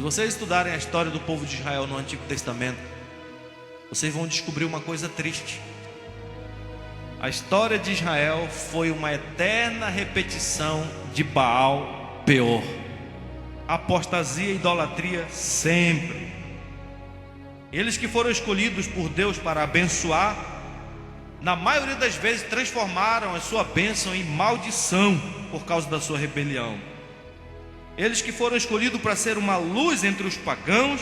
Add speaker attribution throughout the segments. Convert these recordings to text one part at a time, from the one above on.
Speaker 1: Se vocês estudarem a história do povo de Israel no Antigo Testamento, vocês vão descobrir uma coisa triste. A história de Israel foi uma eterna repetição de Baal Peor. Apostasia e idolatria sempre. Eles que foram escolhidos por Deus para abençoar, na maioria das vezes transformaram a sua bênção em maldição por causa da sua rebelião. Eles que foram escolhidos para ser uma luz entre os pagãos,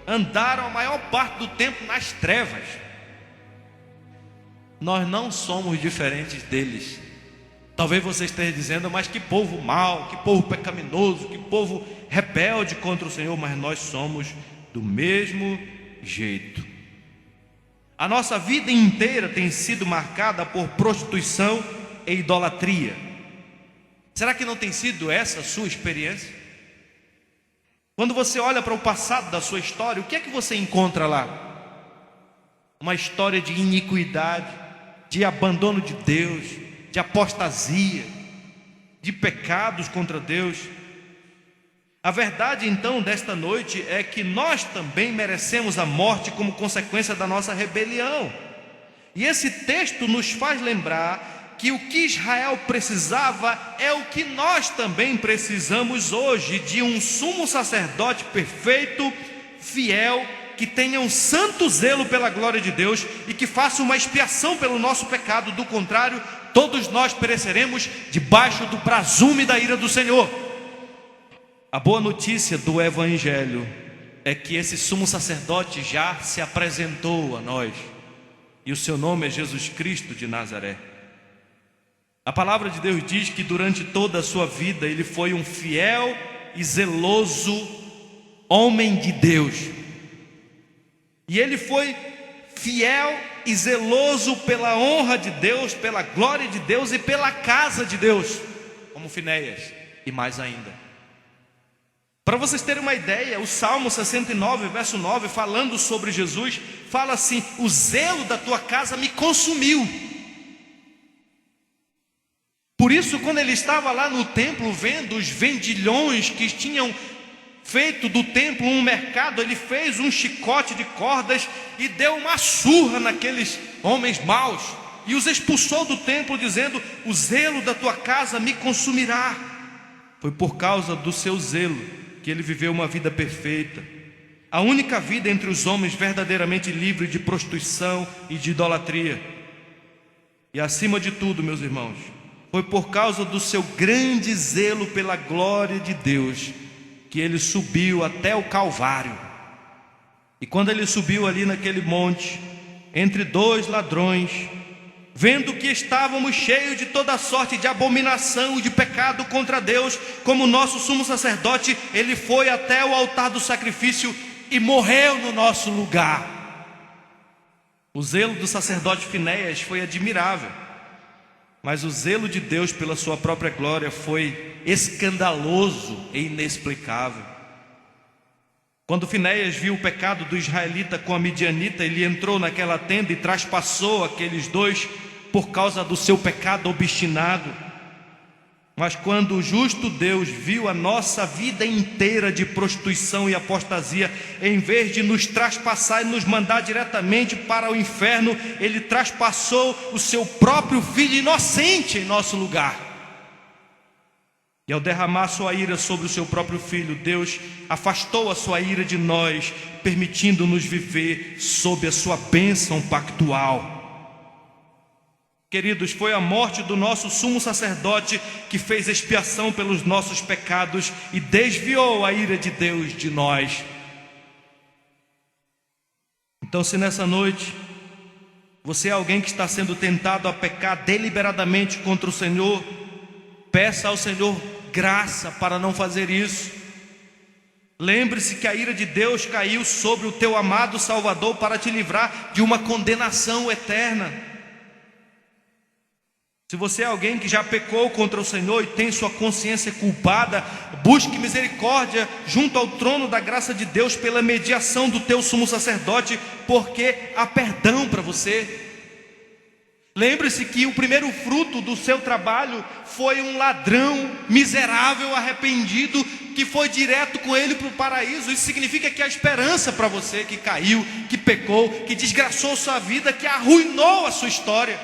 Speaker 1: andaram a maior parte do tempo nas trevas. Nós não somos diferentes deles. Talvez você esteja dizendo, mas que povo mau, que povo pecaminoso, que povo rebelde contra o Senhor. Mas nós somos do mesmo jeito. A nossa vida inteira tem sido marcada por prostituição e idolatria. Será que não tem sido essa a sua experiência? Quando você olha para o passado da sua história, o que é que você encontra lá? Uma história de iniquidade, de abandono de Deus, de apostasia, de pecados contra Deus. A verdade então desta noite é que nós também merecemos a morte como consequência da nossa rebelião. E esse texto nos faz lembrar que o que Israel precisava é o que nós também precisamos hoje, de um sumo sacerdote perfeito, fiel, que tenha um santo zelo pela glória de Deus e que faça uma expiação pelo nosso pecado. Do contrário, todos nós pereceremos debaixo do prazume da ira do Senhor. A boa notícia do Evangelho é que esse sumo sacerdote já se apresentou a nós, e o seu nome é Jesus Cristo de Nazaré. A palavra de Deus diz que durante toda a sua vida ele foi um fiel e zeloso homem de Deus. E ele foi fiel e zeloso pela honra de Deus, pela glória de Deus e pela casa de Deus, como Finéias e mais ainda. Para vocês terem uma ideia, o Salmo 69, verso 9, falando sobre Jesus, fala assim: o zelo da tua casa me consumiu. Por isso, quando ele estava lá no templo vendo os vendilhões que tinham feito do templo um mercado, ele fez um chicote de cordas e deu uma surra naqueles homens maus e os expulsou do templo, dizendo: o zelo da tua casa me consumirá. Foi por causa do seu zelo que ele viveu uma vida perfeita, a única vida entre os homens verdadeiramente livre de prostituição e de idolatria. E acima de tudo, meus irmãos, foi por causa do seu grande zelo pela glória de Deus que ele subiu até o Calvário. E quando ele subiu ali naquele monte, entre dois ladrões, vendo que estávamos cheios de toda sorte de abominação e de pecado contra Deus, como nosso sumo sacerdote, ele foi até o altar do sacrifício e morreu no nosso lugar. O zelo do sacerdote Finéias foi admirável, mas o zelo de Deus pela sua própria glória foi escandaloso e inexplicável. Quando Finéias viu o pecado do israelita com a midianita, ele entrou naquela tenda e traspassou aqueles dois por causa do seu pecado obstinado. Mas quando o justo Deus viu a nossa vida inteira de prostituição e apostasia, em vez de nos traspassar e nos mandar diretamente para o inferno, ele traspassou o seu próprio filho inocente em nosso lugar. E ao derramar sua ira sobre o seu próprio filho, Deus afastou a sua ira de nós, permitindo-nos viver sob a sua bênção pactual. Queridos, foi a morte do nosso sumo sacerdote que fez expiação pelos nossos pecados e desviou a ira de Deus de nós. Então, se nessa noite você é alguém que está sendo tentado a pecar deliberadamente contra o Senhor, peça ao Senhor graça para não fazer isso. Lembre-se que a ira de Deus caiu sobre o teu amado Salvador para te livrar de uma condenação eterna. Se você é alguém que já pecou contra o Senhor e tem sua consciência culpada, busque misericórdia junto ao trono da graça de Deus pela mediação do teu sumo sacerdote, porque há perdão para você. Lembre-se que o primeiro fruto do seu trabalho foi um ladrão miserável, arrependido, que foi direto com Ele para o paraíso. Isso significa que há esperança para você que caiu, que pecou, que desgraçou sua vida, que arruinou a sua história.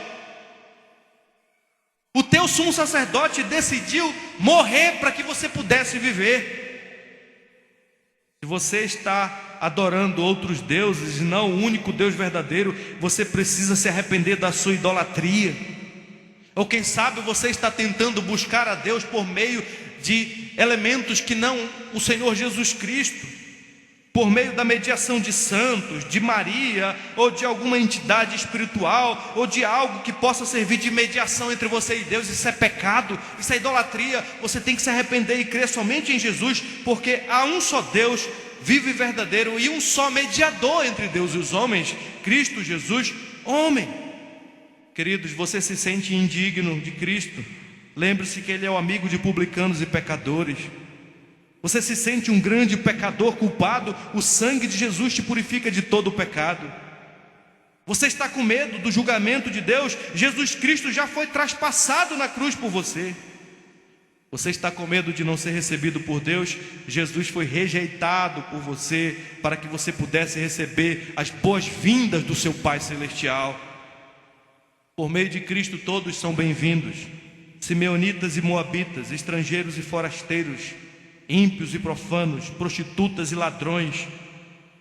Speaker 1: O teu sumo sacerdote decidiu morrer para que você pudesse viver. Se você está adorando outros deuses e não o único Deus verdadeiro, você precisa se arrepender da sua idolatria. Ou quem sabe você está tentando buscar a Deus por meio de elementos que não o Senhor Jesus Cristo, por meio da mediação de santos, de Maria, ou de alguma entidade espiritual, ou de algo que possa servir de mediação entre você e Deus. Isso é pecado, isso é idolatria. Você tem que se arrepender e crer somente em Jesus, porque há um só Deus vivo e verdadeiro, e um só mediador entre Deus e os homens, Cristo Jesus, homem. Queridos, você se sente indigno de Cristo? Lembre-se que Ele é o amigo de publicanos e pecadores. Você se sente um grande pecador culpado? O sangue de Jesus te purifica de todo o pecado. Você está com medo do julgamento de Deus? Jesus Cristo já foi traspassado na cruz por você. Você está com medo de não ser recebido por Deus? Jesus foi rejeitado por você para que você pudesse receber as boas-vindas do seu Pai Celestial. Por meio de Cristo todos são bem-vindos: simeonitas e moabitas, estrangeiros e forasteiros, ímpios e profanos, prostitutas e ladrões.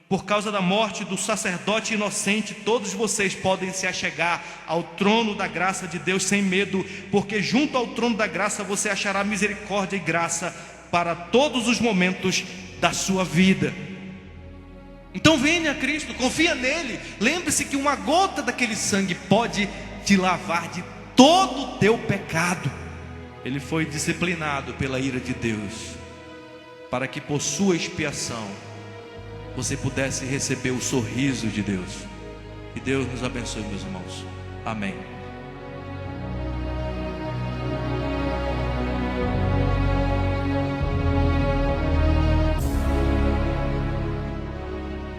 Speaker 1: Por causa da morte do sacerdote inocente, todos vocês podem se achegar ao trono da graça de Deus sem medo, porque junto ao trono da graça você achará misericórdia e graça para todos os momentos da sua vida. Então venha a Cristo, confia nele. Lembre-se que uma gota daquele sangue pode te lavar de todo o teu pecado. Ele foi disciplinado pela ira de Deus, para que por sua expiação você pudesse receber o sorriso de Deus. Que Deus nos abençoe, meus irmãos. Amém.